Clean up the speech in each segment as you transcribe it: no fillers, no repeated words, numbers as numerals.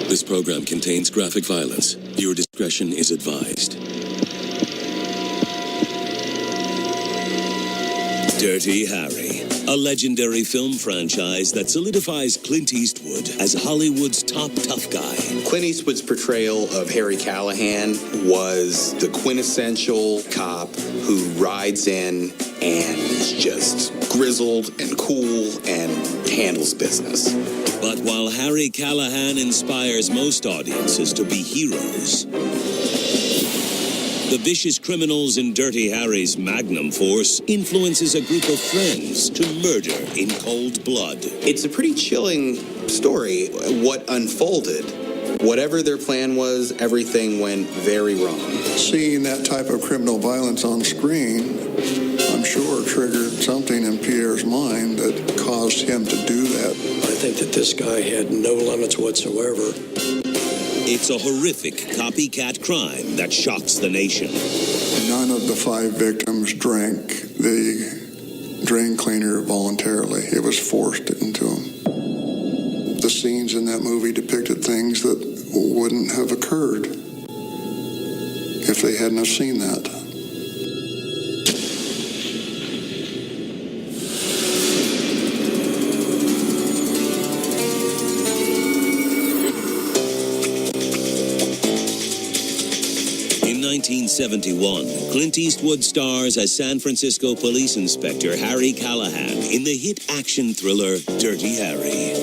This program contains graphic violence. Viewer discretion is advised. Dirty Harry, a legendary film franchise that solidifies Clint Eastwood as Hollywood's top tough guy. Clint Eastwood's portrayal of Harry Callahan was the quintessential cop who rides in and is just grizzled and cool and handles business. But while Harry Callahan inspires most audiences to be heroes, the vicious criminals in Dirty Harry's Magnum Force influences a group of friends to murder in cold blood. It's a pretty chilling story, what unfolded. Whatever their plan was, everything went very wrong. Seeing that type of criminal violence on screen, I'm sure triggered something in Pierre's mind that caused him to do that. I think that this guy had no limits whatsoever. It's a horrific copycat crime that shocks the nation. None of the 5 victims drank the drain cleaner voluntarily. It was forced into them. The scenes in that movie depicted things that wouldn't have occurred if they hadn't have seen that. In 1971, Clint Eastwood stars as San Francisco police inspector Harry Callahan in the hit action thriller Dirty Harry.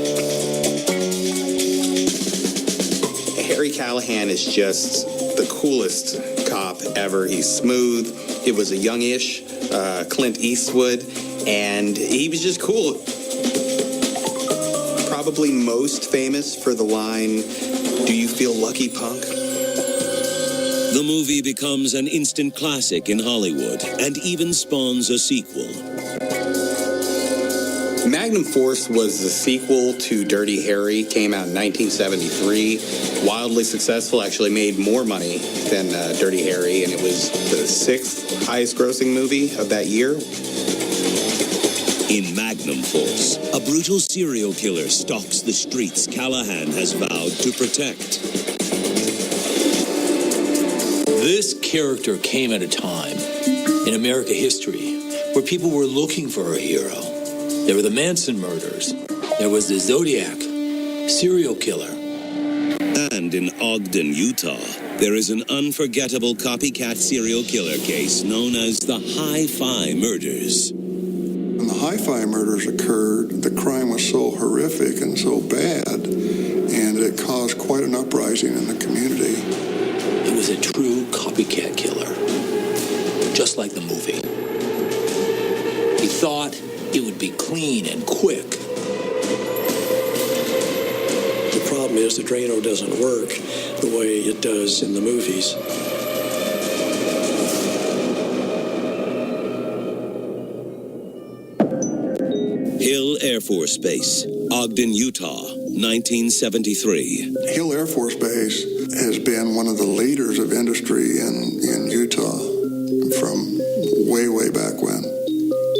Harry Callahan is just the coolest cop ever. He's smooth. It was a youngish Clint Eastwood, and he was just cool. Probably most famous for the line, "Do you feel lucky, punk?" The movie becomes an instant classic in Hollywood and even spawns a sequel. Magnum Force was the sequel to Dirty Harry, came out in 1973. Wildly successful, actually made more money than Dirty Harry, and it was the 6th highest grossing movie of that year. In Magnum Force, a brutal serial killer stalks the streets Callahan has vowed to protect. This character came at a time in American history where people were looking for a hero. There were the Manson murders. There was the Zodiac serial killer. And in Ogden, Utah, there is an unforgettable copycat serial killer case known as the Hi-Fi Murders. When the Hi-Fi murders occurred, the crime was so horrific and so bad, and it caused quite an uprising in the community. It was a true copycat killer, just like the movie. He thought it would be clean and quick. The problem is the Drano doesn't work the way it does in the movies. Hill Air Force Base, Ogden, Utah, 1973. Hill Air Force Base has been one of the leaders of industry in Utah from way, way back when,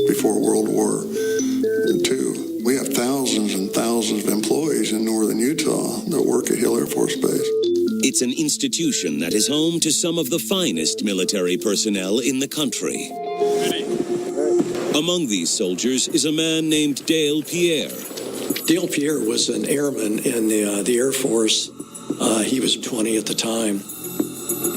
before World War II. We have thousands and thousands of employees in northern Utah that work at Hill Air Force Base. It's an institution that is home to some of the finest military personnel in the country. Among these soldiers is a man named Dale Pierre. Dale Pierre was an airman in the Air Force. He was 20 at the time.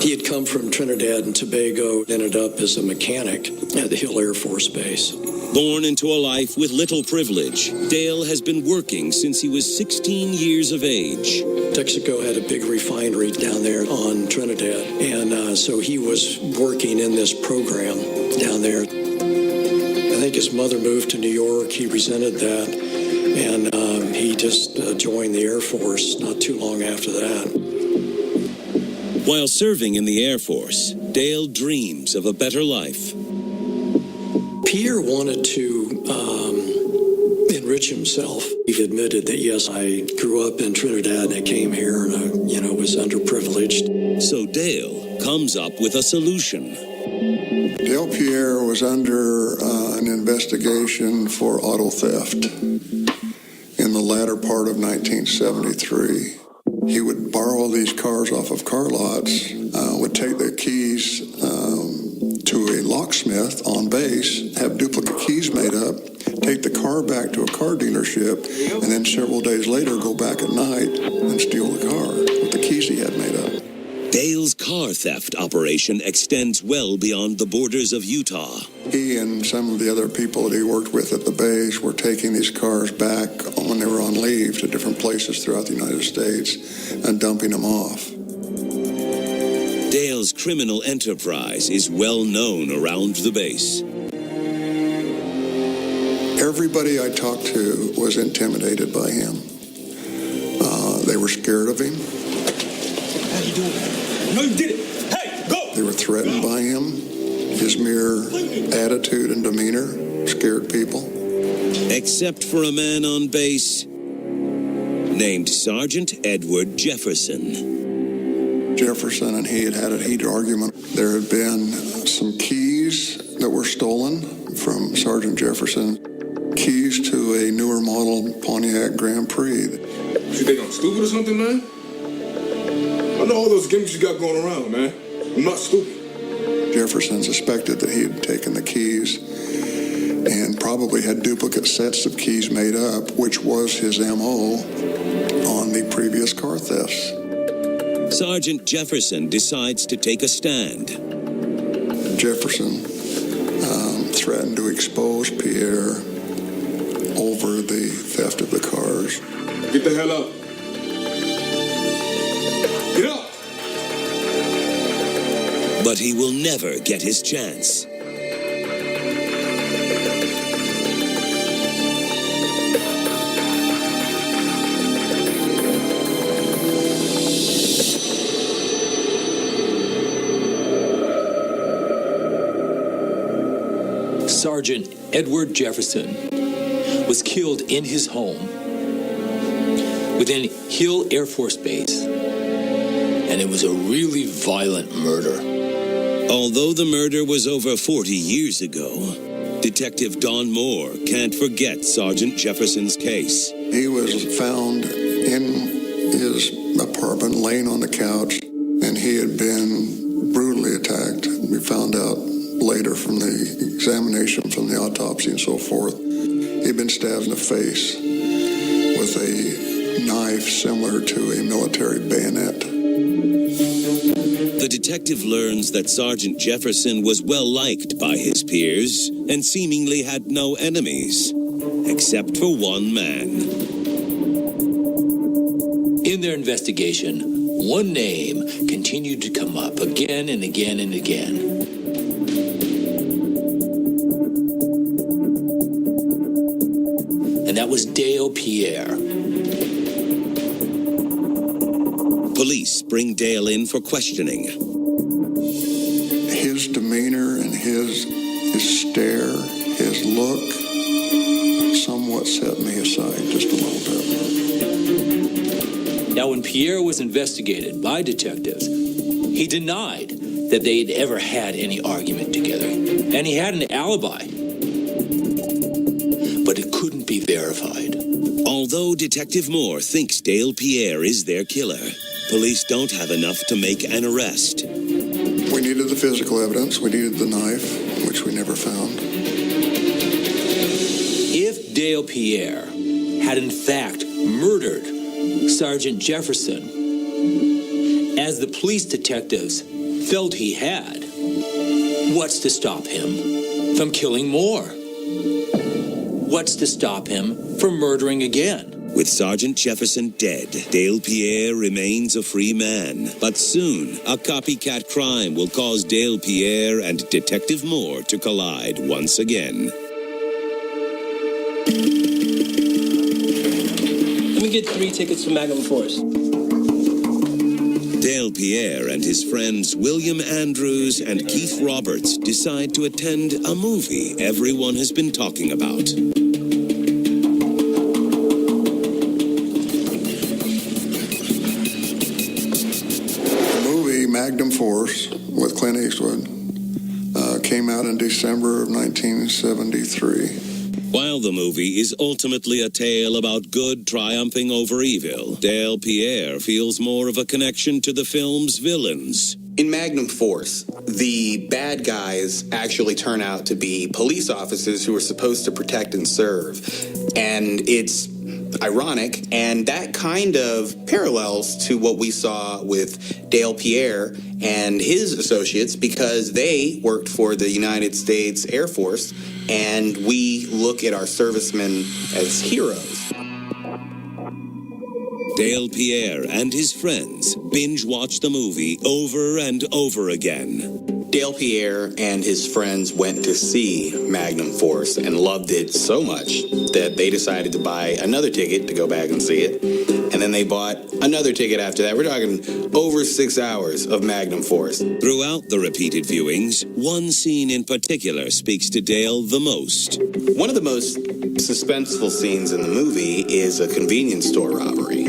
He had come from Trinidad and Tobago, ended up as a mechanic at the Hill Air Force Base. Born into a life with little privilege, Dale has been working since he was 16 years of age. Texaco had a big refinery down there on Trinidad, and so he was working in this program down there. I think his mother moved to New York. He resented that, and he just joined the Air Force not too long after that. While serving in the Air Force, Dale dreams of a better life. Pierre wanted to enrich himself. He admitted that, yes, I grew up in Trinidad and I came here and I, was underprivileged. So Dale comes up with a solution. Dale Pierre was under an investigation for auto theft in the latter part of 1973. He would borrow these cars off of car lots, would take the keys to a locksmith on base, have duplicate keys made up, take the car back to a car dealership, and then several days later go back at night and steal the car with the keys he had made up. Dale's car theft operation extends well beyond the borders of Utah. He and some of the other people that he worked with at the base were taking these cars back when they were on leave to different places throughout the United States and dumping them off. Dale's criminal enterprise is well known around the base. Everybody I talked to was intimidated by him. They were scared of him. How you doing? No, you did it. Hey, go! They were threatened by him. His mere attitude and demeanor scared people. Except for a man on base named Sergeant Edward Jefferson. Jefferson and he had had a heated argument. There had been some keys that were stolen from Sergeant Jefferson. Keys to a newer model Pontiac Grand Prix. You think I'm stupid or something, man? I know all those gimmicks you got going around, man. I'm not stupid. Jefferson suspected that he had taken the keys and probably had duplicate sets of keys made up, which was his MO on the previous car thefts. Sergeant Jefferson decides to take a stand. Jefferson threatened to expose Pierre over the theft of the cars. Get the hell up. Get up! But he will never get his chance. Sergeant Edward Jefferson was killed in his home within Hill Air Force Base, and it was a really violent murder. Although the murder was over 40 years ago, Detective Don Moore can't forget Sergeant Jefferson's case. He was found in his apartment, laying on the couch, and he had been brutally attacked. We found out later from the examination, from the autopsy and so forth, he'd been stabbed in the face with a knife similar to a military bayonet. The detective learns that Sergeant Jefferson was well liked by his peers and seemingly had no enemies, except for one man. In their investigation, one name continued to come up again and again and again. And that was Dale Pierre. Police bring Dale in for questioning. His demeanor and his stare, his look, somewhat set me aside just a little bit. Now, when Pierre was investigated by detectives, he denied that they had ever had any argument together, and he had an alibi. But it couldn't be verified. Although Detective Moore thinks Dale Pierre is their killer, police don't have enough to make an arrest. We needed the physical evidence. We needed the knife, which we never found. If Dale Pierre had in fact murdered Sergeant Jefferson, as the police detectives felt he had, what's to stop him from killing more? What's to stop him from murdering again? With Sergeant Jefferson dead, Dale Pierre remains a free man. But soon, a copycat crime will cause Dale Pierre and Detective Moore to collide once again. Let me get 3 tickets for Magnum Force. Dale Pierre and his friends William Andrews and Keith Roberts decide to attend a movie everyone has been talking about. The movie Magnum Force with Clint Eastwood came out in December of 1973. While the movie is ultimately a tale about good triumphing over evil, Dale Pierre feels more of a connection to the film's villains. In Magnum Force, the bad guys actually turn out to be police officers who are supposed to protect and serve. And it's ironic, and that kind of parallels to what we saw with Dale Pierre and his associates, because they worked for the United States Air Force, and we look at our servicemen as heroes. Dale Pierre and his friends binge-watch the movie over and over again. Dale Pierre and his friends went to see Magnum Force and loved it so much that they decided to buy another ticket to go back and see it. And then they bought another ticket after that. We're talking over 6 hours of Magnum Force. Throughout the repeated viewings, one scene in particular speaks to Dale the most. One of the most suspenseful scenes in the movie is a convenience store robbery.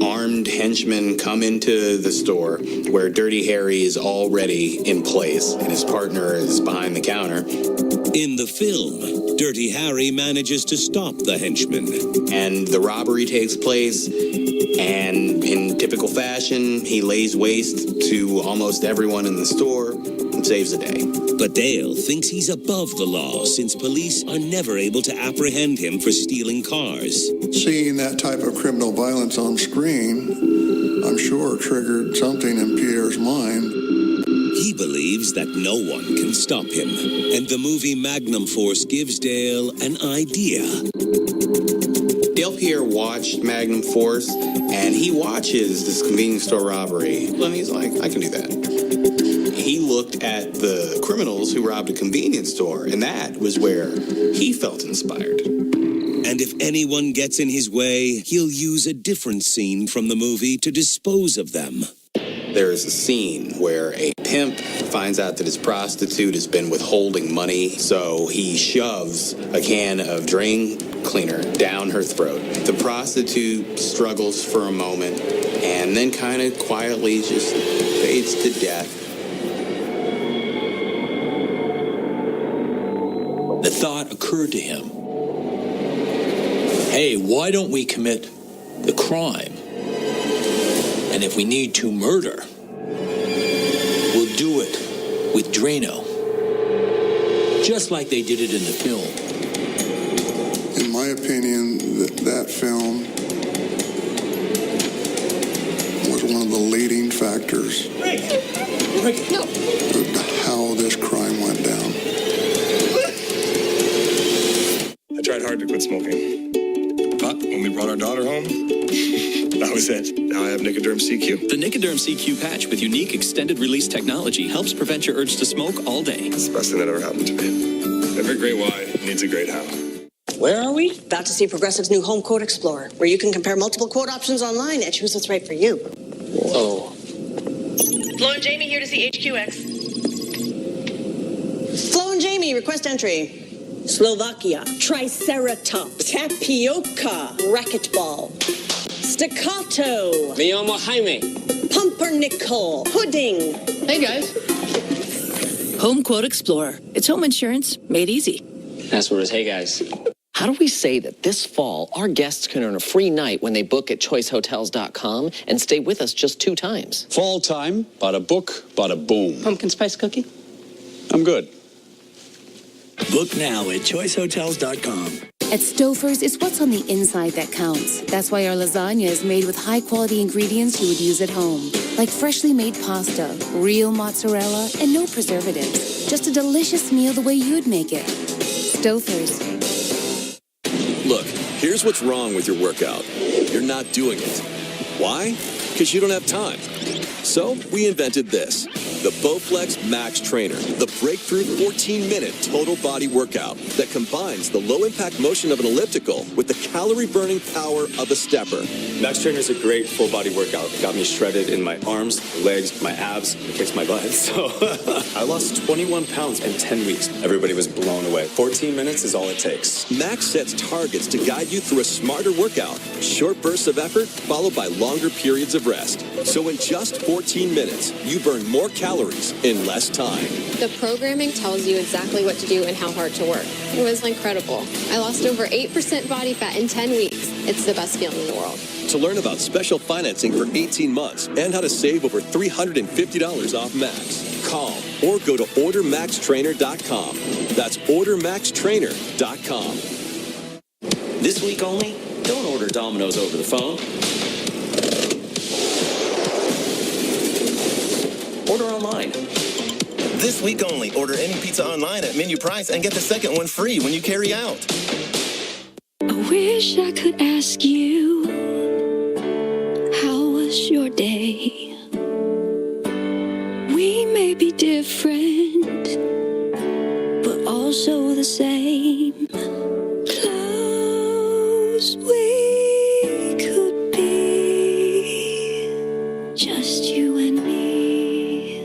Armed henchmen come into the store where Dirty Harry is already in place and his partner is behind the counter. In the film, Dirty Harry manages to stop the henchmen. And the robbery takes place, and in typical fashion, he lays waste to almost everyone in the store and saves the day. But Dale thinks he's above the law since police are never able to apprehend him for stealing cars. Seeing that type of criminal violence on screen, I'm sure triggered something in Pierre's mind. He believes that no one can stop him, and the movie Magnum Force gives Dale an idea. Dale Pierre watched Magnum Force, and he watches this convenience store robbery, and he's like, I can do that. He looked at the criminals who robbed a convenience store, and that was where he felt inspired. And if anyone gets in his way, he'll use a different scene from the movie to dispose of them. There's a scene where a pimp finds out that his prostitute has been withholding money, so he shoves a can of drain cleaner down her throat. The prostitute struggles for a moment and then kind of quietly just fades to death. The thought occurred to him, hey, why don't we commit the crime? And if we need to murder, we'll do it with Drano, just like they did it in the film. In my opinion, that film was one of the leading factors of how this crime went down. I tried hard to quit smoking, but when we brought our daughter home, that was it. Now I have Nicoderm CQ. The Nicoderm CQ patch with unique extended release technology helps prevent your urge to smoke all day. It's the best thing that ever happened to me. Every great why needs a great how. Where are we? About to see Progressive's new Home Quote Explorer, where you can compare multiple quote options online and choose what's right for you. Whoa. Flo and Jamie here to see HQX. Flo and Jamie, request entry. Slovakia, Triceratops, Tapioca, Racquetball, Staccato, Me llamo Jaime. Pumpernickel, Pudding. Hey guys. Home Quote Explorer. It's home insurance made easy. That's what it is. Hey guys. How do we say that this fall, our guests can earn a free night when they book at choicehotels.com and stay with us just 2 times? Fall time, bada book, bada boom. Pumpkin spice cookie? I'm good. Book now at choicehotels.com. At Stouffer's, it's what's on the inside that counts. That's why our lasagna is made with high-quality ingredients you would use at home. Like freshly made pasta, real mozzarella, and no preservatives. Just a delicious meal the way you'd make it. Stouffer's. Look, here's what's wrong with your workout. You're not doing it. Why? Because you don't have time. So we invented this. The Bowflex Max Trainer, the breakthrough 14-minute total body workout that combines the low-impact motion of an elliptical with the calorie-burning power of a stepper. Max Trainer is a great full-body workout. It got me shredded in my arms, legs, my abs, it kicks my butt. So I lost 21 pounds in 10 weeks. Everybody was blown away. 14 minutes is all it takes. Max sets targets to guide you through a smarter workout. Short bursts of effort followed by longer periods of of rest. So in just 14 minutes, you burn more calories in less time. The programming tells you exactly what to do and how hard to work. It was incredible. I lost over 8% body fat in 10 weeks. It's the best feeling in the world. To learn about special financing for 18 months and how to save over $350 off Max, call or go to ordermaxtrainer.com. That's ordermaxtrainer.com. This week only, don't order Domino's over the phone. Order online. This week only, order any pizza online at menu price and get the second one free when you carry out. I wish I could ask you, how was your day? We may be different, but also the same. Close we could be, just you and me.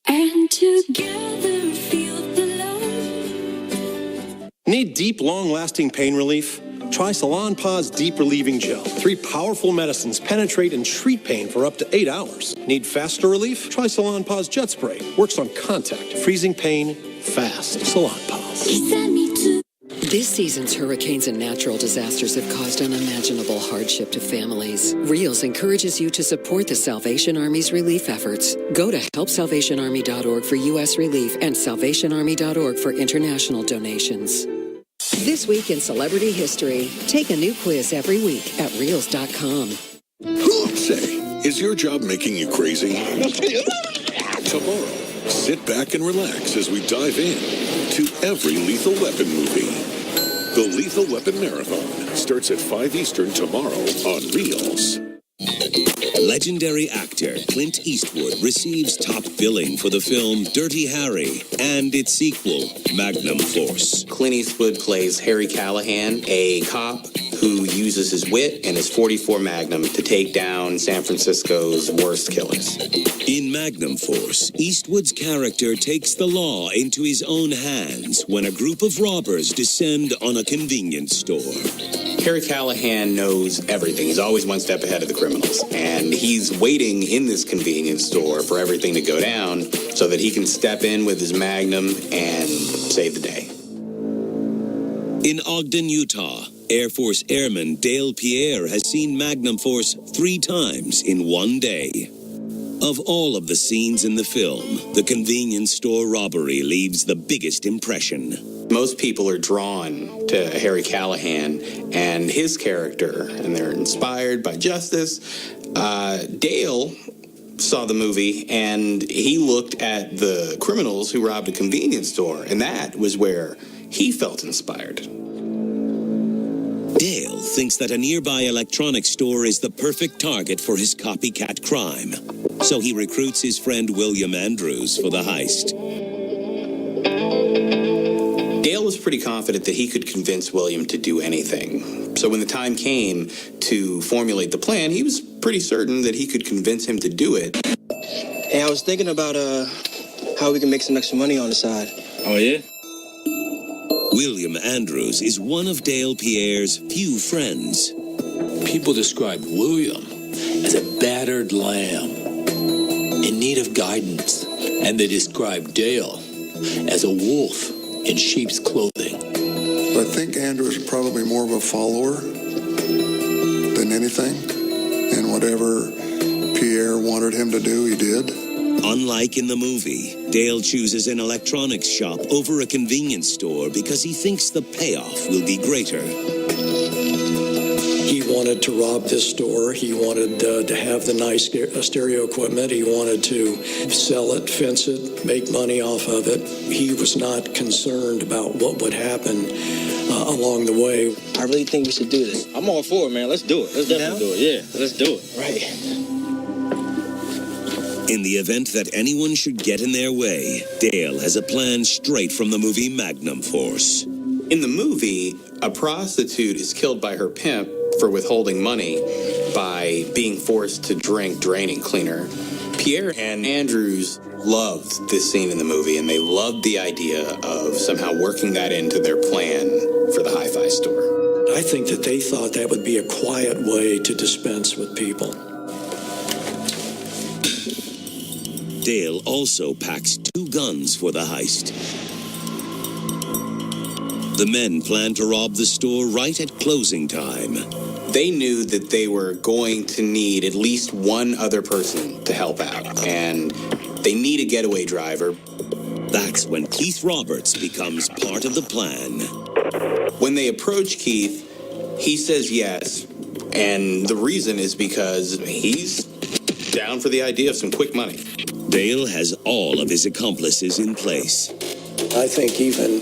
And together feel the love. Need deep, long-lasting pain relief? Try Salon Pause Deep Relieving Gel. 3 powerful medicines penetrate and treat pain for up to 8 hours. Need faster relief? Try Salon Pause Jet Spray. Works on contact, freezing pain fast. Salon Pause. This season's hurricanes and natural disasters have caused unimaginable hardship to families. Reelz encourages you to support the Salvation Army's relief efforts. Go to helpsalvationarmy.org for U.S. relief and salvationarmy.org for international donations. This week in celebrity history, take a new quiz every week at Reelz.com. Say, is your job making you crazy? Tomorrow, sit back and relax as we dive in to every Lethal Weapon movie. The Lethal Weapon Marathon starts at 5 Eastern tomorrow on Reelz. Legendary actor Clint Eastwood receives top billing for the film Dirty Harry and its sequel, Magnum Force. Clint Eastwood plays Harry Callahan, a cop who uses his wit and his .44 Magnum to take down San Francisco's worst killers. In Magnum Force, Eastwood's character takes the law into his own hands when a group of robbers descend on a convenience store. Harry Callahan knows everything. He's always one step ahead of the criminals. And he's waiting in this convenience store for everything to go down so that he can step in with his Magnum and save the day. In Ogden, Utah, Air Force Airman Dale Pierre has seen Magnum Force 3 times in one day. Of all of the scenes in the film, the convenience store robbery leaves the biggest impression. Most people are drawn to Harry Callahan and his character, and they're inspired by justice. Dale saw the movie, and he looked at the criminals who robbed a convenience store, and that was where he felt inspired. Dale thinks that a nearby electronics store is the perfect target for his copycat crime. So he recruits his friend William Andrews for the heist. Dale was pretty confident that he could convince William to do anything. So when the time came to formulate the plan, he was pretty certain that he could convince him to do it. Hey, I was thinking about how we can make some extra money on the side. Oh, yeah? William Andrews is one of Dale Pierre's few friends. People describe William as a battered lamb in need of guidance, and they describe Dale as a wolf in sheep's clothing. I think Andrews is probably more of a follower than anything, and whatever Pierre wanted him to do, he did. Unlike in the movie, Dale chooses an electronics shop over a convenience store because he thinks the payoff will be greater. He wanted to rob this store. He wanted to have the nice stereo equipment. He wanted to sell it, fence it, make money off of it. He was not concerned about what would happen along the way. I really think we should do this. I'm all for it, man. Let's do it. Let's definitely do it. Yeah, let's do it. Right. In the event that anyone should get in their way, Dale has a plan straight from the movie Magnum Force. In the movie, a prostitute is killed by her pimp for withholding money by being forced to drink draining cleaner. Pierre and Andrews loved this scene in the movie, and they loved the idea of somehow working that into their plan for the hi-fi store. I think that they thought that would be a quiet way to dispense with people. Dale also packs 2 guns for the heist. The men plan to rob the store right at closing time. They knew that they were going to need at least one other person to help out, and they need a getaway driver. That's when Keith Roberts becomes part of the plan. When they approach Keith, he says yes, and the reason is because he's down for the idea of some quick money. Dale has all of his accomplices in place. I think even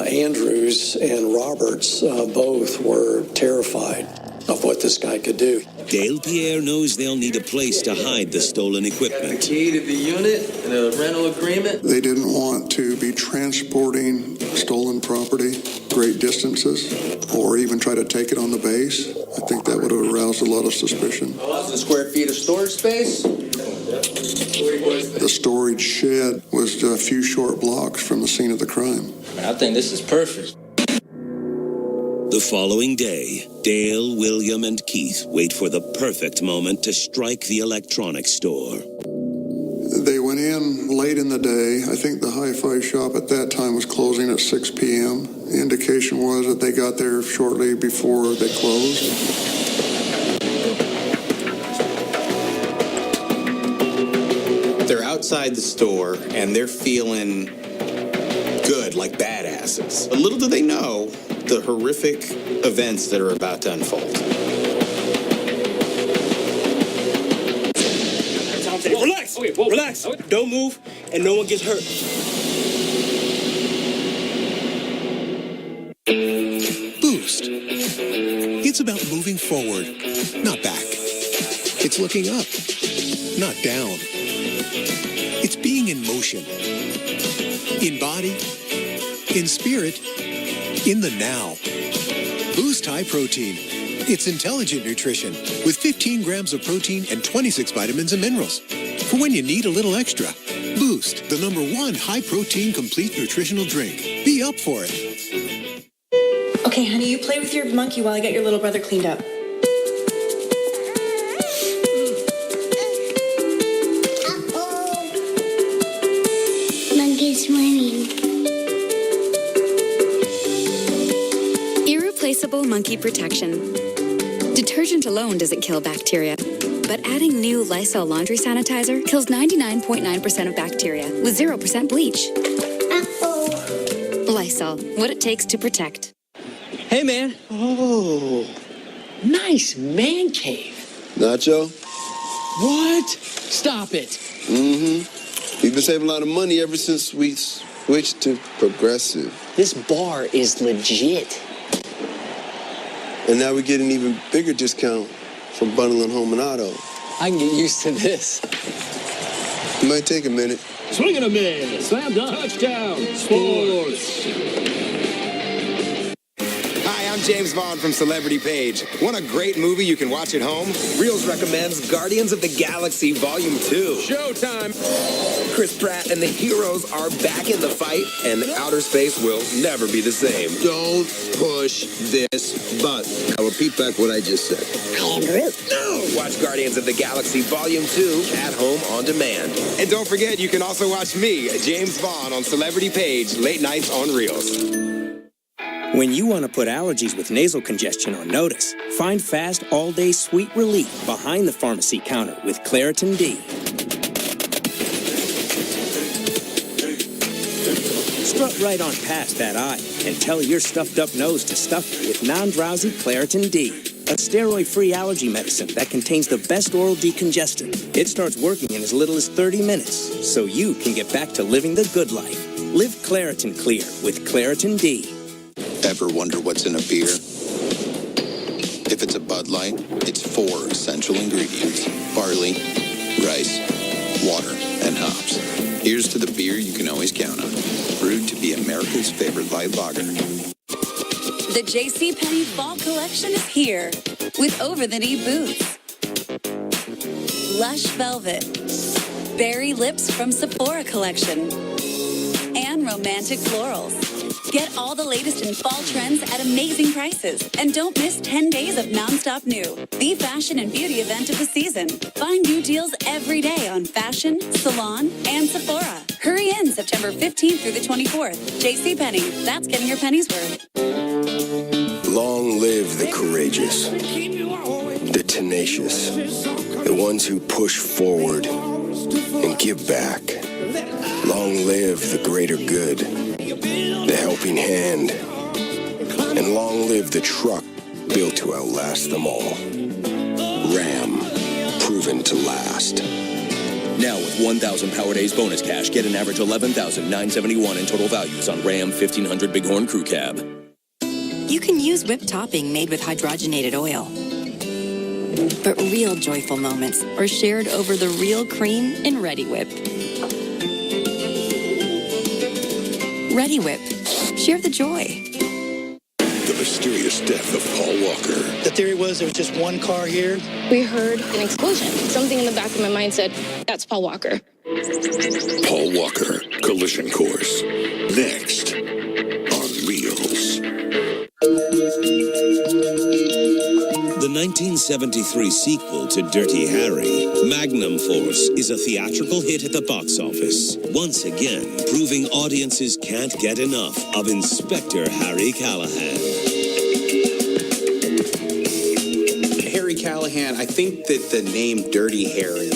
Andrews and Roberts both were terrified of what this guy could do. Dale Pierre knows they'll need a place to hide the stolen equipment. Key to the unit and a rental agreement. They didn't want to be transporting stolen property great distances or even try to take it on the base. I think that would have aroused a lot of suspicion. 1,000 square feet of storage space. The storage shed was a few short blocks from the scene of the crime. I think this is perfect. The following day, Dale, William, and Keith wait for the perfect moment to strike the electronics store. They went in late in the day. I think the hi-fi shop at that time was closing at 6 p.m. The indication was that they got there shortly before they closed. They're outside the store, and they're feeling good, like badasses. But little do they know the horrific events that are about to unfold. Relax! Okay, relax! Don't move, and no one gets hurt. Boost. It's about moving forward, not back. It's looking up, not down. It's being in motion. In body, in spirit, in the now. Boost High Protein. It's intelligent nutrition with 15 grams of protein and 26 vitamins and minerals. For when you need a little extra. Boost, the #1 high-protein complete nutritional drink. Be up for it. Okay, honey, you play with your monkey while I get your little brother cleaned up. Monkey's winning. Irreplaceable monkey protection. Detergent alone doesn't kill bacteria, but adding new Lysol laundry sanitizer kills 99.9% of bacteria with 0% bleach. Lysol, what it takes to protect. Hey, man. Oh, nice man cave. Nacho? What? Stop it. Mm-hmm. We've been saving a lot of money ever since we switched to Progressive. This bar is legit. And now we get an even bigger discount from bundling home and auto. I can get used to this. It might take a minute. Swing and a miss. Slam dunk. Touchdown. Sports. Hi, I'm James Vaughn from Celebrity Page. Want a great movie you can watch at home? Reelz recommends Guardians of the Galaxy Volume 2. Showtime! Chris Pratt and the heroes are back in the fight, and outer space will never be the same. Don't push this button. I'll repeat back what I just said. Andrew? No! Watch Guardians of the Galaxy Volume 2 at home on demand. And don't forget, you can also watch me, James Vaughn, on Celebrity Page, late nights on Reelz. When you want to put allergies with nasal congestion on notice, find fast all-day sweet relief behind the pharmacy counter with Claritin D. Strut right on past that eye and tell your stuffed-up nose to stuff it with non-drowsy Claritin D, a steroid-free allergy medicine that contains the best oral decongestant. It starts working in as little as 30 minutes, so you can get back to living the good life. Live Claritin Clear with Claritin D. Ever wonder what's in a beer? If it's a Bud Light, it's 4 essential ingredients: barley, rice, water, and hops. Here's to the beer you can always count on. Brewed to be America's favorite light lager. The JCPenney Fall Collection is here with over-the-knee boots, lush velvet, berry lips from Sephora Collection, and romantic florals. Get all the latest in fall trends at amazing prices. And don't miss 10 days of nonstop new, the fashion and beauty event of the season. Find new deals every day on fashion, salon, and Sephora. Hurry in September 15th through the 24th. JCPenney, that's getting your penny's worth. Long live the courageous, the tenacious, the ones who push forward and give back. Long live the greater good, the helping hand, and long live the truck built to outlast them all. Ram, proven to last. Now with 1,000 Power Days bonus cash, get an average $11,971 in total values on Ram 1500 Bighorn Crew Cab. You can use whipped topping made with hydrogenated oil. But real joyful moments are shared over the real cream in Ready Whip. Ready Whip. Share the joy. The mysterious death of Paul Walker. The theory was there was just one car here. We heard an explosion. Something in the back of my mind said, that's Paul Walker. Paul Walker, Collision Course. Next on Reelz. The 1973 sequel to Dirty Harry, Magnum Force, is a theatrical hit at the box office, once again proving audiences can't get enough of Inspector Harry Callahan. Harry Callahan, I think that the name Dirty Harry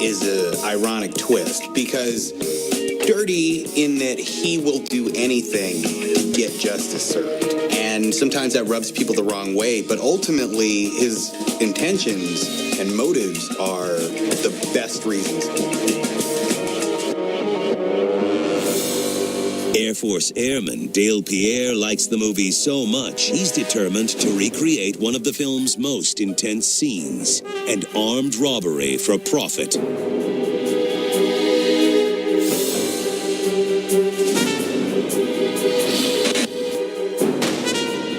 is an ironic twist because dirty in that he will do anything to get justice served. And sometimes that rubs people the wrong way, but ultimately his intentions and motives are the best reasons. Air Force Airman Dale Pierre likes the movie so much, he's determined to recreate one of the film's most intense scenes, an armed robbery for profit.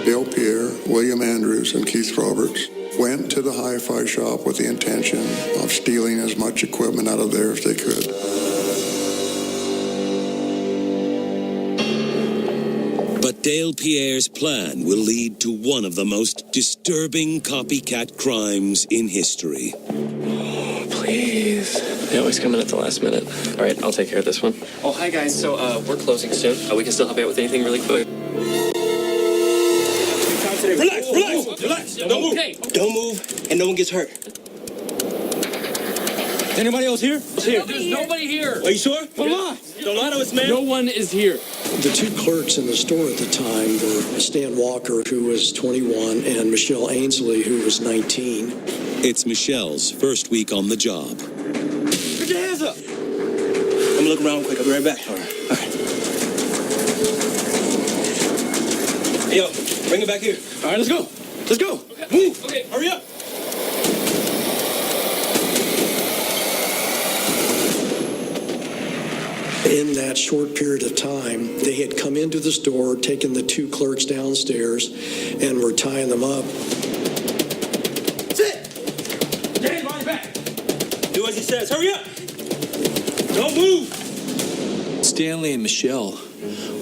Dale Pierre, William Andrews, and Keith Roberts went to the hi-fi shop with the intention of stealing as much equipment out of there as they could. But Dale Pierre's plan will lead to one of the most disturbing copycat crimes in history. Please. They always come in at the last minute. All right, I'll take care of this one. Oh, hi, guys. So, we're closing soon. We can still help you out with anything really quick. Relax. Don't move. Okay. Don't move, and no one gets hurt. Anybody else here? There's nobody here. Are you sure? Come on. Don't lie to us, man. No one is here. The two clerks in the store at the time were Stan Walker, who was 21, and Michelle Ainsley, who was 19. It's Michelle's first week on the job. Put your hands up. I'm gonna look around quick. I'll be right back. All right. Hey, yo, bring it back here. All right, let's go. Let's go. Okay. Move. Okay, hurry up. In that short period of time, they had come into the store, taken the two clerks downstairs, and were tying them up. Sit. James, line back. Do as he says. Hurry up. Don't move. Stanley and Michelle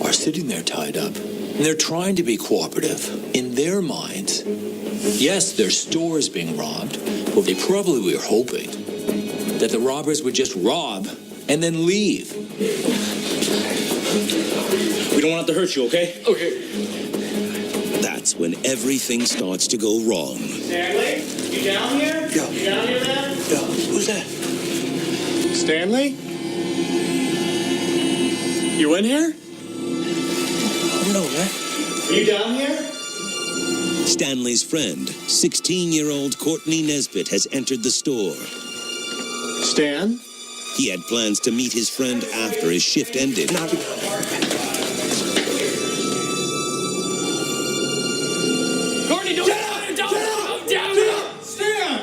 are sitting there tied up, and they're trying to be cooperative. In their minds, yes, their store is being robbed, but they probably were hoping that the robbers would just rob and then leave. We don't want it to hurt you, okay? Okay. That's when everything starts to go wrong. Stanley, you down here? Yeah. You down here, man? Yeah. Who's that? Stanley? You in here? I don't know, man. Are you down here? Stanley's friend, 16-year-old Courtney Nesbitt, has entered the store. Stan? He had plans to meet his friend after his shift ended. Courtney, don't down! Stan!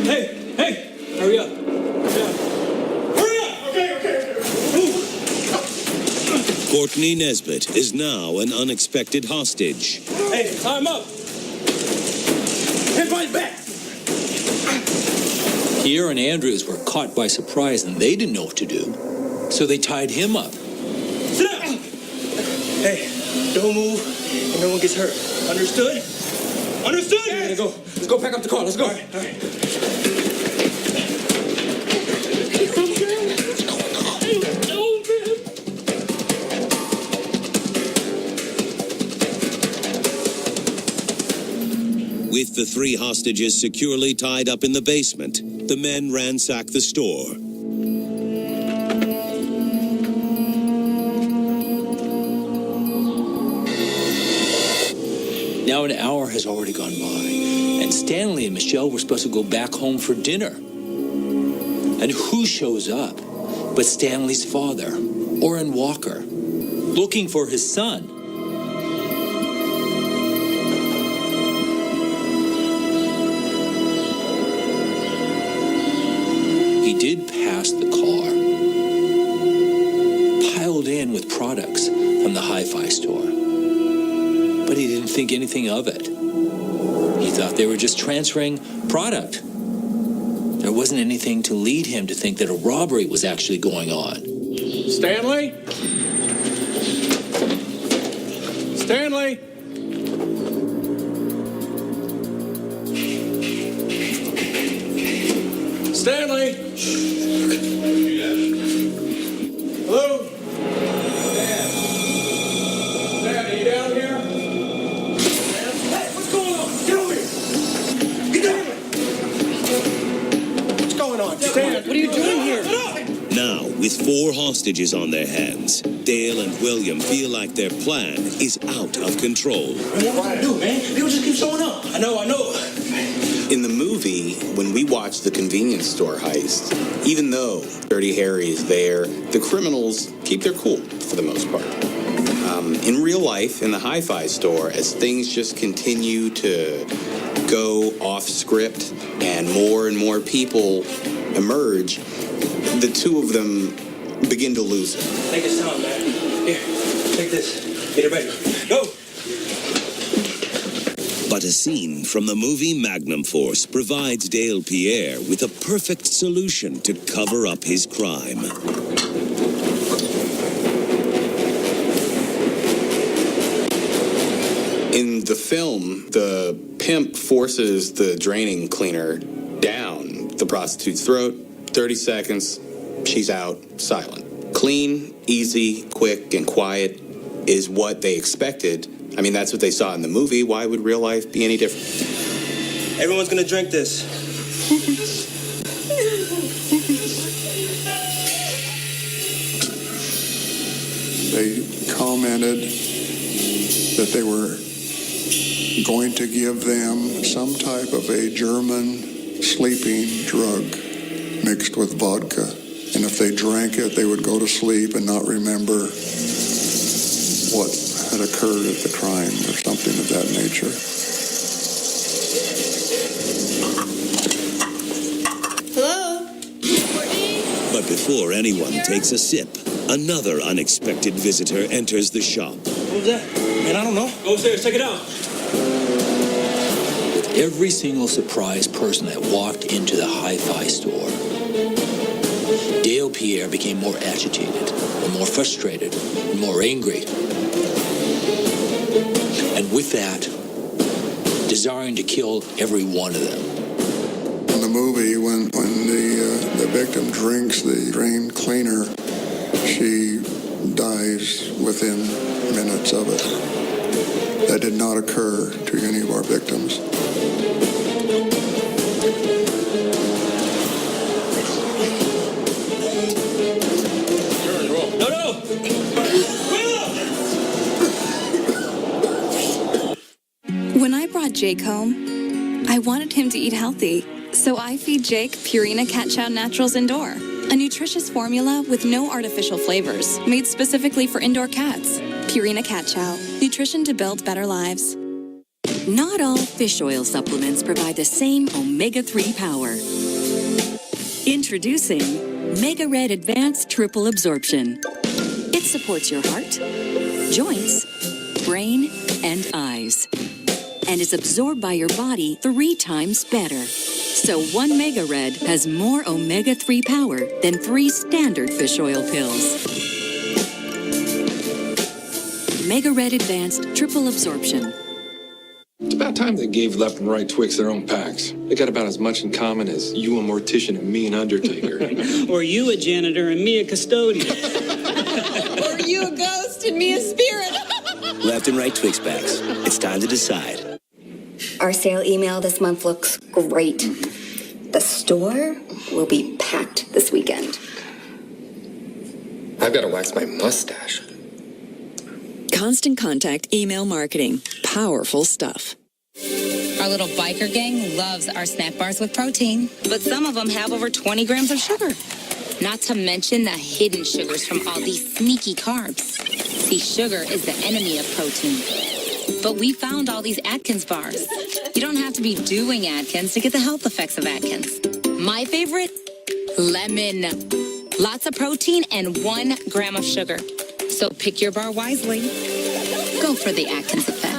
Hey, hurry up. Hurry up! Okay. Move. Courtney Nesbitt is now an unexpected hostage. Hey, tie him up. Head right back. Pierre and Andrews were caught by surprise, and they didn't know what to do, so they tied him up. Sit down. Hey, don't move and no one gets hurt. Understood? Understood? Yeah, let's go pack up the car. Let's go. All right. With the 3 hostages securely tied up in the basement, the men ransack the store. Now an hour has already gone by, and Stanley and Michelle were supposed to go back home for dinner. And who shows up but Stanley's father, Orrin Walker, looking for his son. He did pass the car, piled in with products from the hi-fi store. But he didn't think anything of it. He thought they were just transferring product. There wasn't anything to lead him to think that a robbery was actually going on. Stanley? Stanley? Stanley? Hello? Dad? Dad, are you down here? Hey, what's going on? Get over here! Get down here! What's going on? Stan, what are you doing here? Now, with 4 hostages on their hands, Dale and William feel like their plan is out of control. What are we gonna do, man? People just keep showing up. I know. In the movie, when we watch the convenience store heist, even though Dirty Harry is there, the criminals keep their cool for the most part. In real life, in the hi-fi store, as things just continue to go off script and more people emerge, the 2 of them begin to lose it. Take this time, man. Here, take this. Get it ready. Go! But a scene from the movie Magnum Force provides Dale Pierre with a perfect solution to cover up his crime. In the film, the pimp forces the draining cleaner down the prostitute's throat. 30 seconds, she's out, silent. Clean, easy, quick, and quiet is what they expected. I mean, that's what they saw in the movie. Why would real life be any different? Everyone's gonna drink this. They commented that they were going to give them some type of a German sleeping drug mixed with vodka. And if they drank it, they would go to sleep and not remember what had occurred at the crime or something of that nature. Hello? But before anyone takes a sip, another unexpected visitor enters the shop. What was that? Man, I don't know. Go upstairs, check it out. With every single surprised person that walked into the hi-fi store, Dale Pierre became more agitated, and more frustrated, and more angry. And with that, desiring to kill every one of them. In the movie, when the victim drinks the drain cleaner, she dies within minutes of it. That did not occur to any of our victims. When I brought Jake home, I wanted him to eat healthy. So I feed Jake Purina Cat Chow Naturals Indoor, a nutritious formula with no artificial flavors, made specifically for indoor cats. Purina Cat Chow, nutrition to build better lives. Not all fish oil supplements provide the same omega-3 power. Introducing Mega Red Advanced Triple Absorption. It supports your heart, joints, brain, and eyes. And is absorbed by your body 3 times better. So 1 Mega Red has more omega-3 power than 3 standard fish oil pills. Omega Red Advanced Triple Absorption. It's about time they gave left and right Twix their own packs. They got about as much in common as you a mortician and me an undertaker. Or you a janitor and me a custodian. Or you a ghost and me a spirit. Left and right Twix packs. It's time to decide. Our sale email this month looks great. The store will be packed this weekend. I've got to wax my mustache. Constant Contact email marketing. Powerful stuff. Our little biker gang loves our snack bars with protein, but some of them have over 20 grams of sugar. Not to mention the hidden sugars from all these sneaky carbs. See, sugar is the enemy of protein. But we found all these Atkins bars. You don't have to be doing Atkins to get the health effects of Atkins. My favorite? Lemon. Lots of protein and 1 gram of sugar. So pick your bar wisely. Go for the Atkins effect.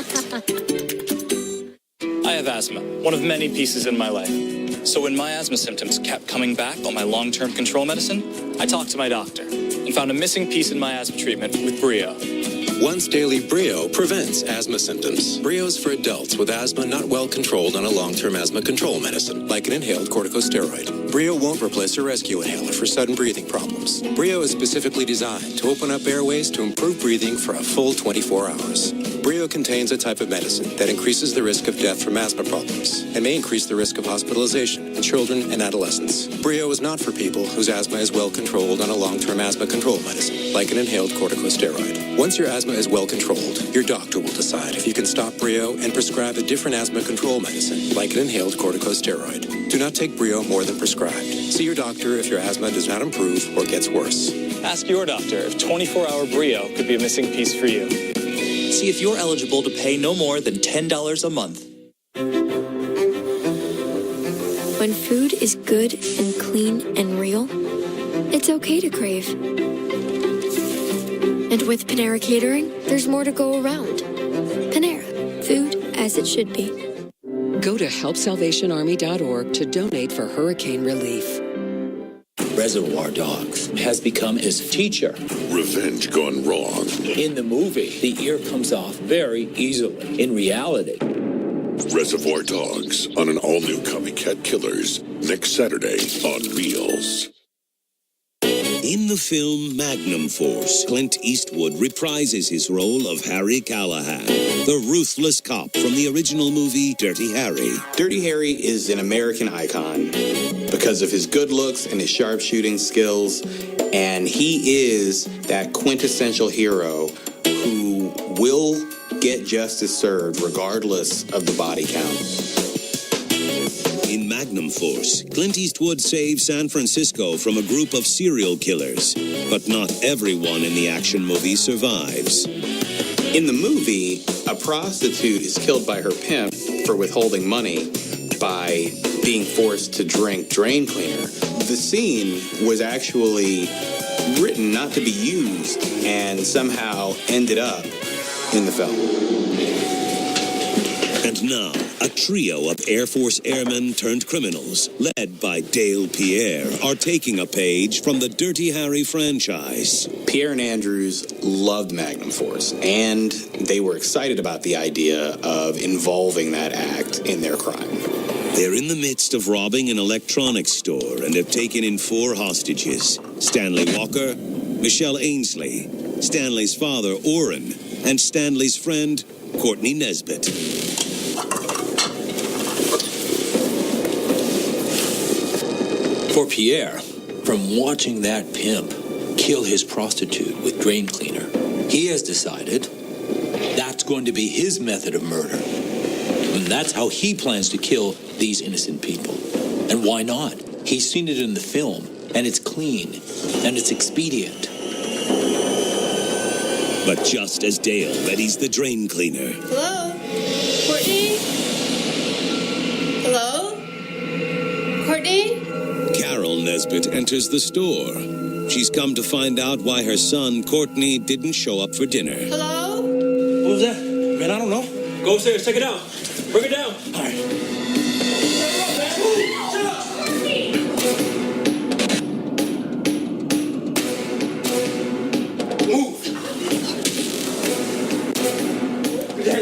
I have asthma, one of many pieces in my life. So when my asthma symptoms kept coming back on my long-term control medicine, I talked to my doctor and found a missing piece in my asthma treatment with Brio. Once daily Brio prevents asthma symptoms. Brio's for adults with asthma not well controlled on a long-term asthma control medicine, like an inhaled corticosteroid. Brio won't replace a rescue inhaler for sudden breathing problems. Brio is specifically designed to open up airways to improve breathing for a full 24 hours. Brio contains a type of medicine that increases the risk of death from asthma problems and may increase the risk of hospitalization in children and adolescents. Brio is not for people whose asthma is well controlled on a long-term asthma control medicine, like an inhaled corticosteroid. Once your asthma is well controlled, your doctor will decide if you can stop Brio and prescribe a different asthma control medicine, like an inhaled corticosteroid. Do not take Brio more than prescribed. See your doctor if your asthma does not improve or gets worse. Ask your doctor if 24-hour Brio could be a missing piece for you. See if you're eligible to pay no more than $10 a month. When food is good and clean and real, it's okay to crave. And with Panera Catering, there's more to go around. Panera, food as it should be. Go to helpsalvationarmy.org to donate for hurricane relief. Reservoir Dogs has become his teacher. Revenge gone wrong. In the movie, the ear comes off very easily. In reality, Reservoir Dogs on an all-new CopyCat Killers next Saturday on Reelz. In the film Magnum Force, Clint Eastwood reprises his role of Harry Callahan, the ruthless cop from the original movie Dirty Harry. Dirty Harry is an American icon because of his good looks and his sharpshooting skills, and he is that quintessential hero who will get justice served regardless of the body count. In Magnum Force, Clint Eastwood saves San Francisco from a group of serial killers, but not everyone in the action movie survives. In the movie, a prostitute is killed by her pimp for withholding money by being forced to drink drain cleaner. The scene was actually written not to be used and somehow ended up in the film. And now, a trio of Air Force airmen turned criminals, led by Dale Pierre, are taking a page from the Dirty Harry franchise. Pierre and Andrews loved Magnum Force, and they were excited about the idea of involving that act in their crime. They're in the midst of robbing an electronics store and have taken in 4 hostages: Stanley Walker, Michelle Ainsley, Stanley's father, Orrin, and Stanley's friend, Courtney Nesbitt. for Pierre, from watching that pimp kill his prostitute with drain cleaner, he has decided that's going to be his method of murder. And that's how he plans to kill these innocent people. And why not? He's seen it in the film, and it's clean, and it's expedient. But just as Dale readies the drain cleaner... Hello? Courtney? Hello? Courtney? Carol Nesbitt enters the store. She's come to find out why her son, Courtney, didn't show up for dinner. Hello? What was that? Man, I don't know. Go upstairs, check it out. Bring it down. All right.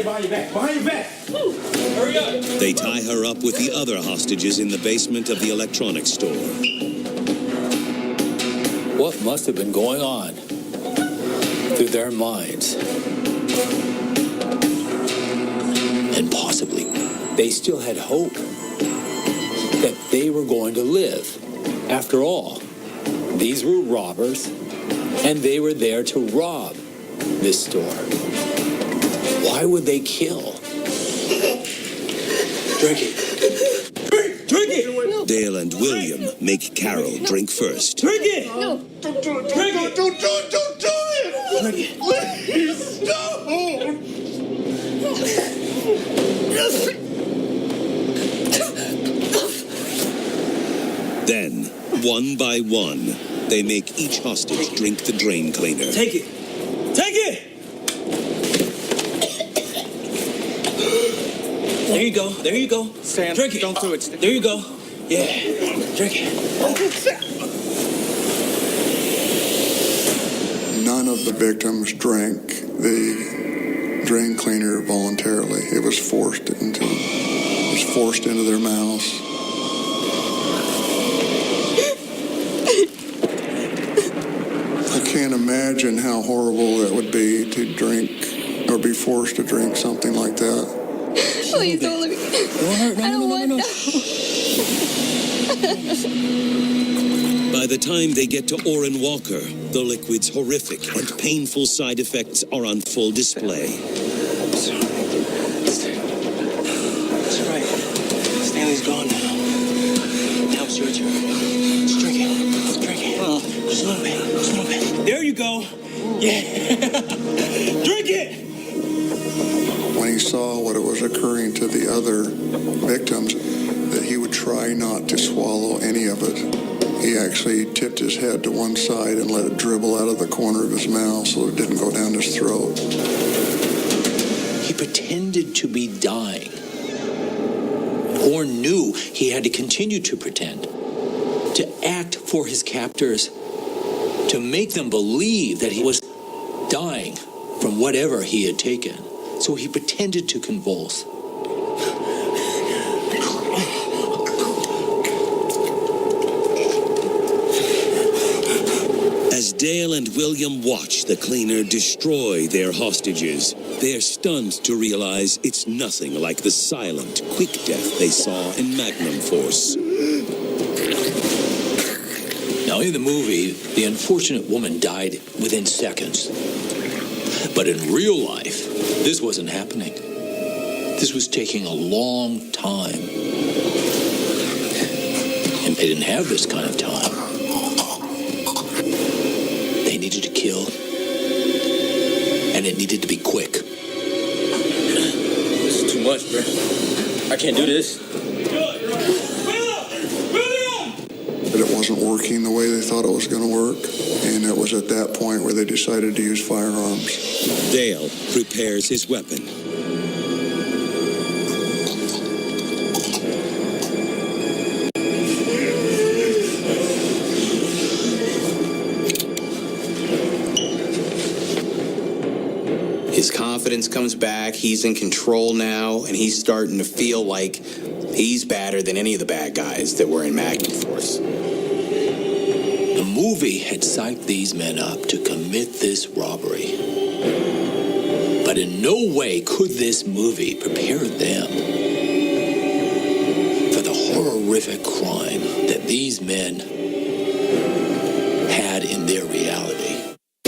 behind your back. Behind your back. Hurry up. They tie her up with the other hostages in the basement of the electronics store. What must have been going on through their minds? And possibly, they still had hope that they were going to live. After all, these were robbers, and they were there to rob this store. Why would they kill? Drink it. Drink it! Dale and William make Carol drink first. Drink it! No. Don't do it! Drink it! Don't do it! Drink it! Please, Then, one by one, they make each hostage drink the drain cleaner. Take it! Take it! There you go. There you go. Sam, drink it. Don't do it. There you go. Yeah. Drink it. None of the victims drank the drain cleaner voluntarily. It was forced into their mouths. I can't imagine how horrible that would be to drink or be forced to drink something like that. Please don't let me. I don't want to. By the time they get to Orrin Walker, the liquid's horrific and painful side effects are on full display. That's right. Stanley's gone now. Now it's your turn. Just drink it. Drink it. Just a little bit. Just a little bit. There you go. Yeah. Drink it! When he saw what was occurring to the other victims, that he would try not to swallow any of it. He actually tipped his head to one side and let it dribble out of the corner of his mouth so it didn't go down his throat. He pretended to be dying, or knew he had to continue to pretend, to act for his captors, to make them believe that he was dying from whatever he had taken. So he pretended to convulse. As Dale and William watch the cleaner destroy their hostages, they're stunned to realize it's nothing like the silent, quick death they saw in Magnum Force. Now, in the movie, the unfortunate woman died within seconds. But in real life, this wasn't happening. This was taking a long time. And they didn't have this kind of time. They needed to kill. And it needed to be quick. This is too much, bro. I can't do this. But it wasn't working the way they thought it was going to work. And it was at that point where they decided to use firearms. Dale prepares his weapon. His confidence comes back. He's in control now, and he's starting to feel like he's badder than any of the bad guys that were in Magnum Force. The movie had psyched these men up to commit this robbery. But in no way could this movie prepare them for the horrific crime that these men had in their reality.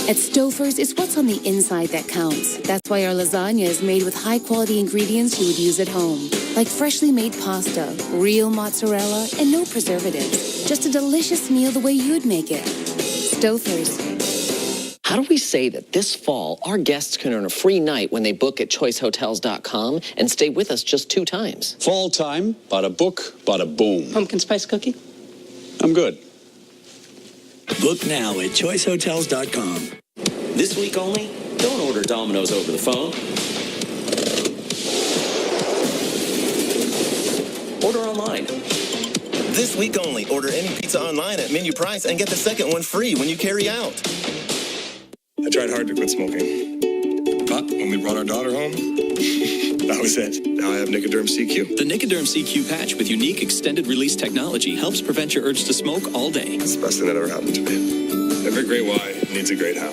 At Stouffer's, it's what's on the inside that counts. That's why our lasagna is made with high-quality ingredients you would use at home. Like freshly made pasta, real mozzarella, and no preservatives. Just a delicious meal the way you'd make it. Stouffer's. How do we say that this fall, our guests can earn a free night when they book at choicehotels.com and stay with us just 2 times? Fall time, bada book, bada boom. Pumpkin spice cookie? I'm good. Book now at choicehotels.com. This week only, don't order Domino's over the phone. Order online. This week only, order any pizza online at menu price and get the second one free when you carry out. I tried hard to quit smoking. But when we brought our daughter home, That was it. Now I have Nicoderm CQ. The Nicoderm CQ patch with unique extended release technology helps prevent your urge to smoke all day. It's the best thing that ever happened to me. Every great why needs a great how.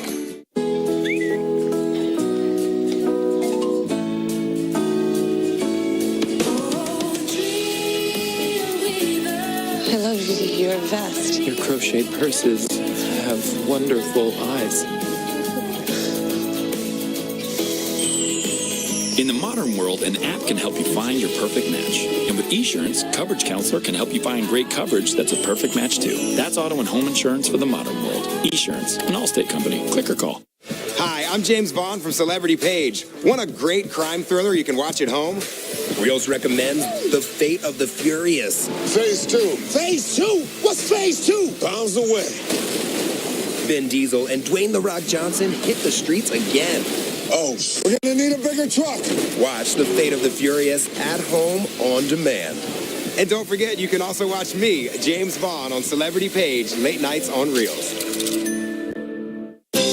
I love your vest. Your crocheted purses have wonderful eyes. In the modern world, an app can help you find your perfect match. And with Esurance, Coverage Counselor can help you find great coverage that's a perfect match too. That's auto and home insurance for the modern world. Esurance, an Allstate company. Click or call. Hi, I'm James Bond from Celebrity Page. Want a great crime thriller you can watch at home? Reelz recommends The Fate of the Furious. Phase 2. Phase 2? What's Phase 2? Pounds away. Vin Diesel and Dwayne "The Rock" Johnson hit the streets again. Oh, we're gonna need a bigger truck. Watch The Fate of the Furious at home on demand. And don't forget, you can also watch me, James Bond, on Celebrity Page, late nights on Reelz.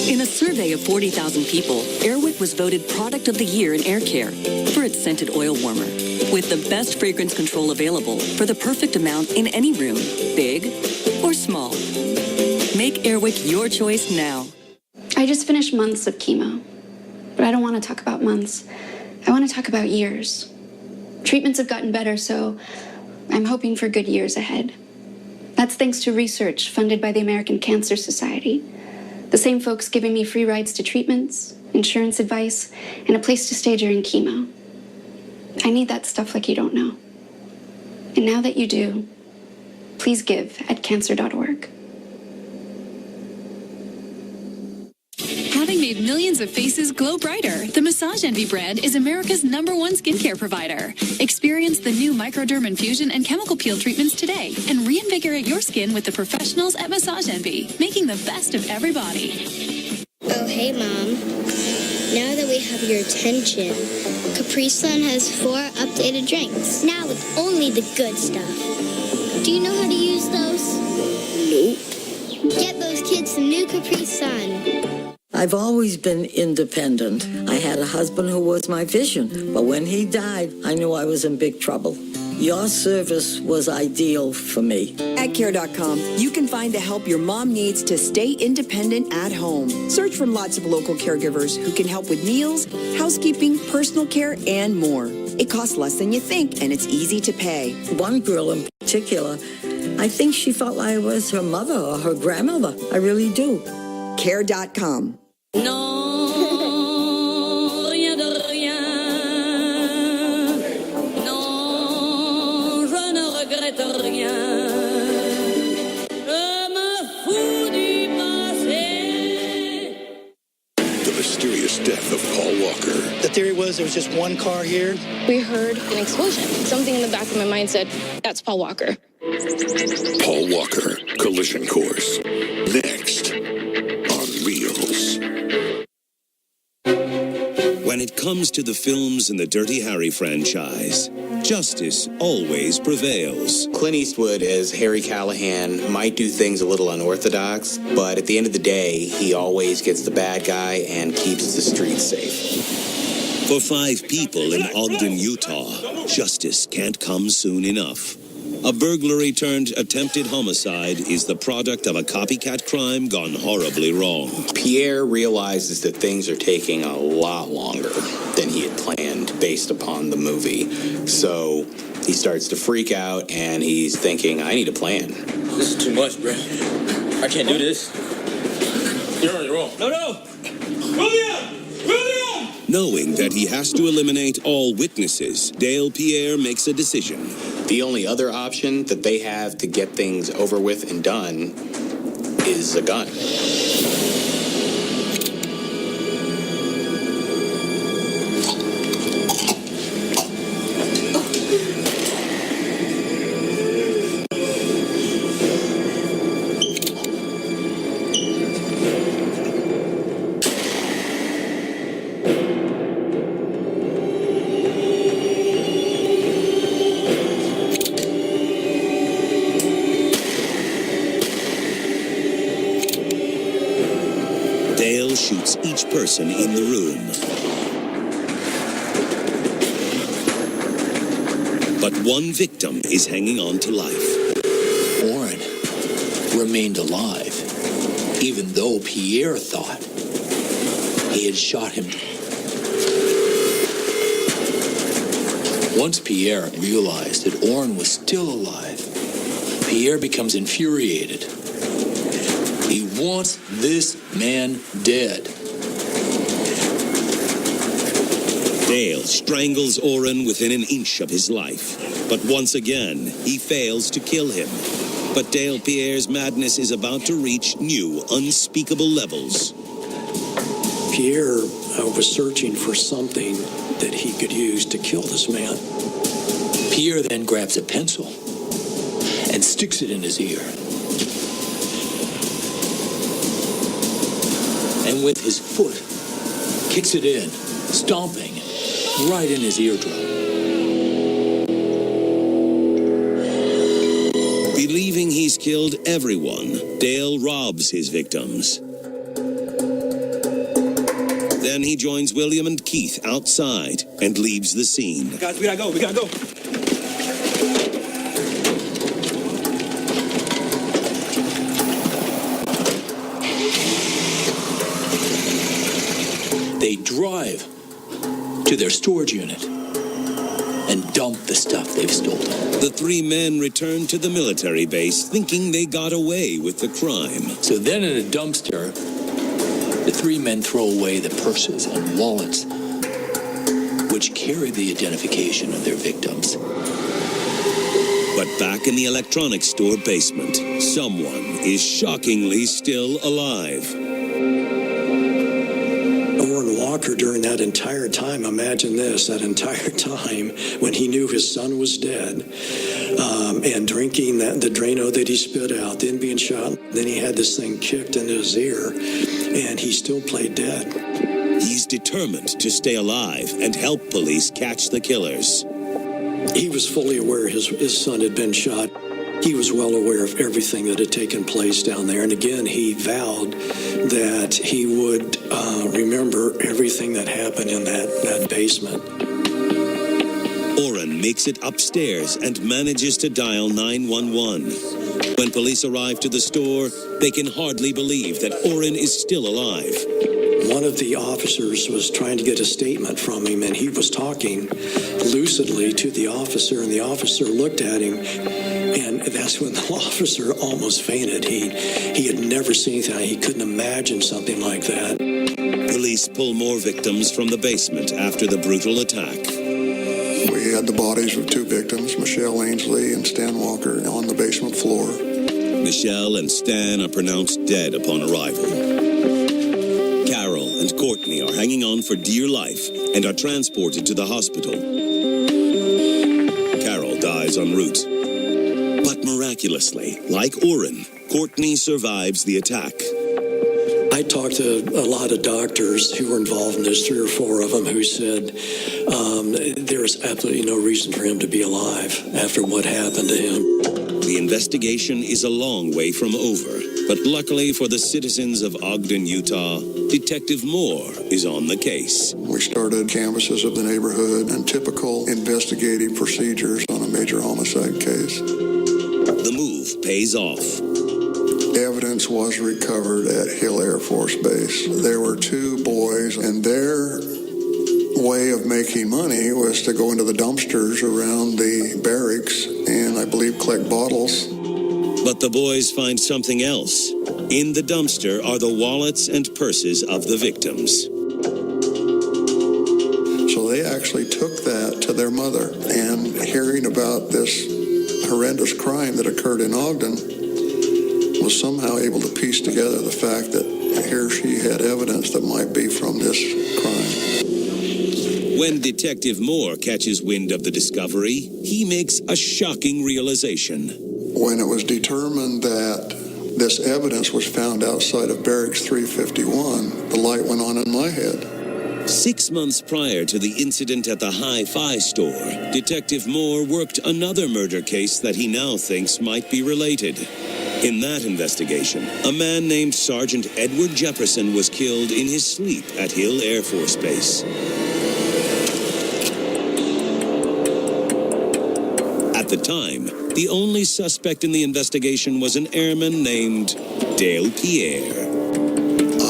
In a survey of 40,000 people, Airwick was voted Product of the Year in air care for its scented oil warmer. With the best fragrance control available for the perfect amount in any room, big or small. Make Airwick your choice now. I just finished months of chemo. But I don't want to talk about months. I want to talk about years. Treatments have gotten better, so I'm hoping for good years ahead. That's thanks to research funded by the American Cancer Society. The same folks giving me free rides to treatments, insurance advice, and a place to stay during chemo. I need that stuff like you don't know. And now that you do, please give at cancer.org. Having made millions of faces glow brighter, the Massage Envy brand is America's #1 skincare provider. Experience the new microderm infusion and chemical peel treatments today and reinvigorate your skin with the professionals at Massage Envy, making the best of every body. Oh, hey, Mom. Now that we have your attention, Capri Sun has 4 updated drinks. Now with only the good stuff. Do you know how to use those? Nope. Get those kids some new Capri Sun. I've always been independent. I had a husband who was my vision, but when he died, I knew I was in big trouble. Your service was ideal for me. At care.com, you can find the help your mom needs to stay independent at home. Search from lots of local caregivers who can help with meals, housekeeping, personal care, and more. It costs less than you think, and it's easy to pay. One girl in particular, I think she felt I was her mother or her grandmother. I really do. Care.com. Non, rien de rien. Non, je ne regrette rien. Je me fous du passé. The mysterious death of Paul Walker. The theory was there was just one car here. We heard an explosion. Something in the back of my mind said, that's Paul Walker. Paul Walker, Collision Course. Next on Reelz. When it comes to the films in the Dirty Harry franchise, justice always prevails. Clint Eastwood as Harry Callahan might do things a little unorthodox, but at the end of the day, he always gets the bad guy and keeps the streets safe. For 5 people in Ogden, Utah, justice can't come soon enough. A burglary turned attempted homicide is the product of a copycat crime gone horribly wrong. Pierre realizes that things are taking a lot longer than he had planned based upon the movie. So he starts to freak out and he's thinking, I need a plan. This is too much, bro. I can't do this. You're on your own. No! William! Knowing that he has to eliminate all witnesses, Dale Pierre makes a decision. The only other option that they have to get things over with and done is a gun. Dale shoots each person in the room. But one victim is hanging on to life. Orrin remained alive, even though Pierre thought he had shot him. Once Pierre realized that Orrin was still alive, Pierre becomes infuriated. He wants this man dead. Dale strangles Orrin within an inch of his life. But once again, he fails to kill him. But Dale Pierre's madness is about to reach new, unspeakable levels. Pierre was searching for something that he could use to kill this man. Pierre then grabs a pencil and sticks it in his ear. And with his foot, kicks it in, stomping right in his eardrum. Believing he's killed everyone, Dale robs his victims. Then he joins William and Keith outside and leaves the scene. Guys, we gotta go. They drive to their storage unit and dump the stuff they've stolen. The three men return to the military base thinking they got away with the crime. So then in a dumpster, the three men throw away the purses and wallets which carry the identification of their victims. But back in the electronics store basement, someone is shockingly still alive. Orrin Walker, during that entire time, imagine this, that entire time when he knew his son was dead, and drinking the Drano that he spit out, then being shot, then he had this thing kicked into his ear, and he still played dead. He's determined to stay alive and help police catch the killers. He was fully aware his son had been shot. He was well aware of everything that had taken place down there. And again, he vowed that he would remember everything that happened in that basement. Orrin makes it upstairs and manages to dial 911. When police arrive to the store, they can hardly believe that Orrin is still alive. One of the officers was trying to get a statement from him, and he was talking lucidly to the officer, and the officer looked at him, and that's when the officer almost fainted. He had never seen anything. He couldn't imagine something like that. Police pull more victims from the basement after the brutal attack. We had the bodies of two victims, Michelle Ainsley and Stan Walker, on the basement floor. Michelle and Stan are pronounced dead upon arrival. Carol and Courtney are hanging on for dear life and are transported to the hospital. Carol dies en route. But miraculously, like Orrin, Courtney survives the attack. I talked to a lot of doctors who were involved in this, 3 or 4 of them, who said there's absolutely no reason for him to be alive after what happened to him. The investigation is a long way from over, but luckily for the citizens of Ogden, Utah, Detective Moore is on the case. We started canvasses of the neighborhood and typical investigative procedures on a major homicide case. The move pays off. Evidence was recovered at Hill Air Force Base. There were 2 boys, and their way of making money was to go into the dumpsters around the barracks and, I believe, collect bottles. But the boys find something else. In the dumpster are the wallets and purses of the victims. So they actually took that to their mother, and hearing about this horrendous crime that occurred in Ogden, was somehow able to piece together the fact that here she had evidence that might be from this crime. When Detective Moore catches wind of the discovery, he makes a shocking realization. When it was determined that this evidence was found outside of Barracks 351, the light went on in my head. 6 months prior to the incident at the hi-fi store, Detective Moore worked another murder case that he now thinks might be related. In that investigation, a man named Sergeant Edward Jefferson was killed in his sleep at Hill Air Force Base. the time, the only suspect in the investigation was an airman named Dale Pierre.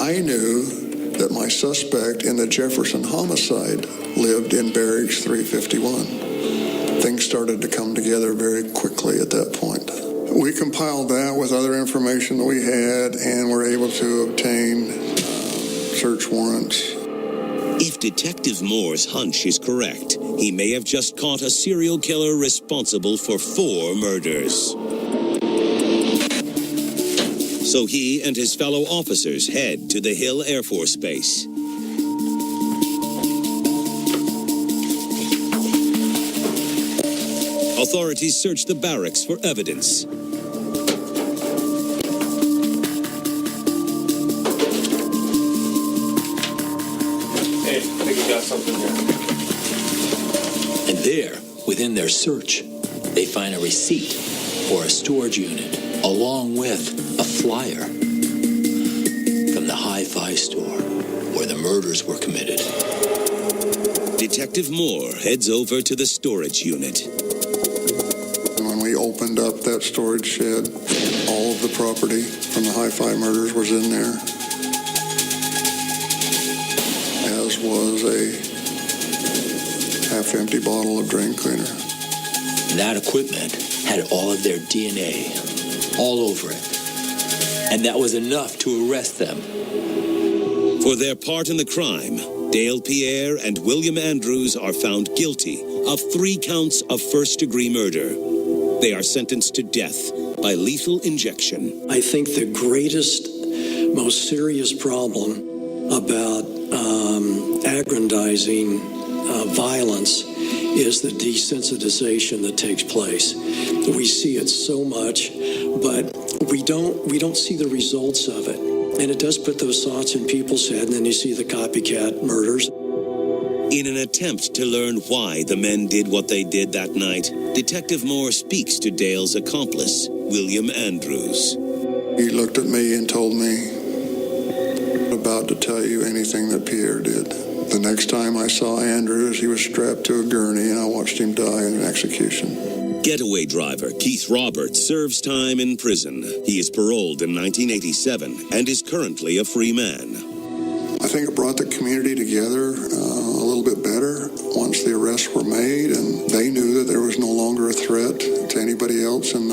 I knew that my suspect in the Jefferson homicide lived in Barracks 351. Things started to come together very quickly at that point. We compiled that with other information that we had and were able to obtain search warrants. If Detective Moore's hunch is correct, he may have just caught a serial killer responsible for 4 murders. So he and his fellow officers head to the Hill Air Force Base. Authorities search the barracks for evidence. Hey, I think we got something here. And there, within their search, they find a receipt for a storage unit, along with a flyer from the hi-fi store where the murders were committed. Detective Moore heads over to the storage unit. When we opened up that storage shed, all of the property from the hi-fi murders was in there, as was a half-empty bottle of drain cleaner. That equipment had all of their DNA all over it. And that was enough to arrest them. For their part in the crime, Dale Pierre and William Andrews are found guilty of 3 counts of first-degree murder. They are sentenced to death by lethal injection. I think the greatest, most serious problem about aggrandizing violence is the desensitization that takes place. We see it so much, but we don't see the results of it. And it does put those thoughts in people's head, and then you see the copycat murders. In an attempt to learn why the men did what they did that night, Detective Moore speaks to Dale's accomplice, William Andrews. He looked at me and told me, "About to tell you anything that Pierre did." The next time I saw Andrews, he was strapped to a gurney, and I watched him die in an execution. Getaway driver Keith Roberts serves time in prison. He is paroled in 1987 and is currently a free man. I think it brought the community together a little bit better once the arrests were made, and they knew that there was no longer a threat to anybody else in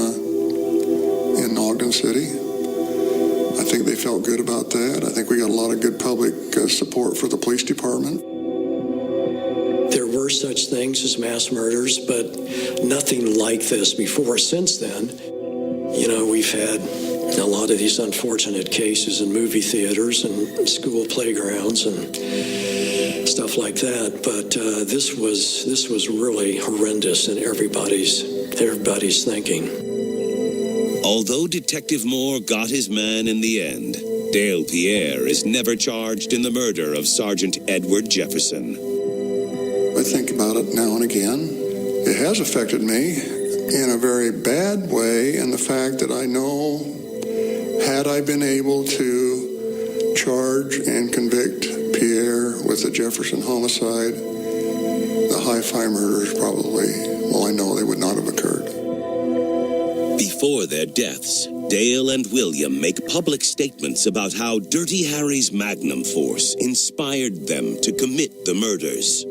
Ogden City. I think they felt good about that. I think we got a lot of good public support for the police department. There were such things as mass murders, but nothing like this before. Since then, we've had a lot of these unfortunate cases in movie theaters and school playgrounds and stuff like that. But this was really horrendous in everybody's thinking. Although Detective Moore got his man in the end, Dale Pierre is never charged in the murder of Sergeant Edward Jefferson. I think about it now and again. It has affected me in a very bad way, in the fact that I know, had I been able to charge and convict Pierre with the Jefferson homicide, the hi-fi murders probably, I know they would not have occurred. Before their deaths, Dale and William make public statements about how Dirty Harry's Magnum Force inspired them to commit the murders.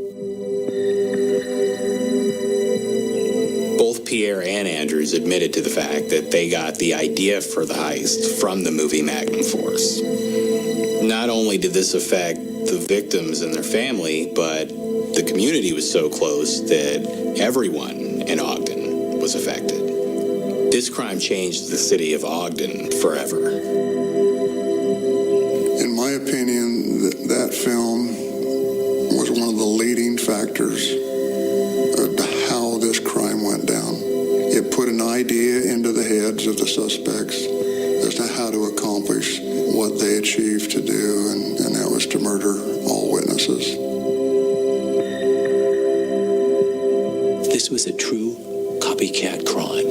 Both Pierre and Andrews admitted to the fact that they got the idea for the heist from the movie Magnum Force. Not only did this affect the victims and their family, but the community was so close that everyone in Ogden was affected. This crime changed the city of Ogden forever. In my opinion, that film was one of the leading factors of how this crime went down. It put an idea into the heads of the suspects as to how to accomplish what they achieved to do, and that was to murder all witnesses. This was a true copycat crime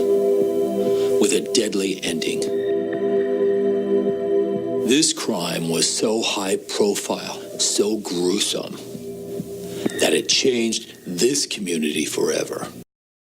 with a deadly ending. This crime was so high profile, so gruesome, that it changed this community forever.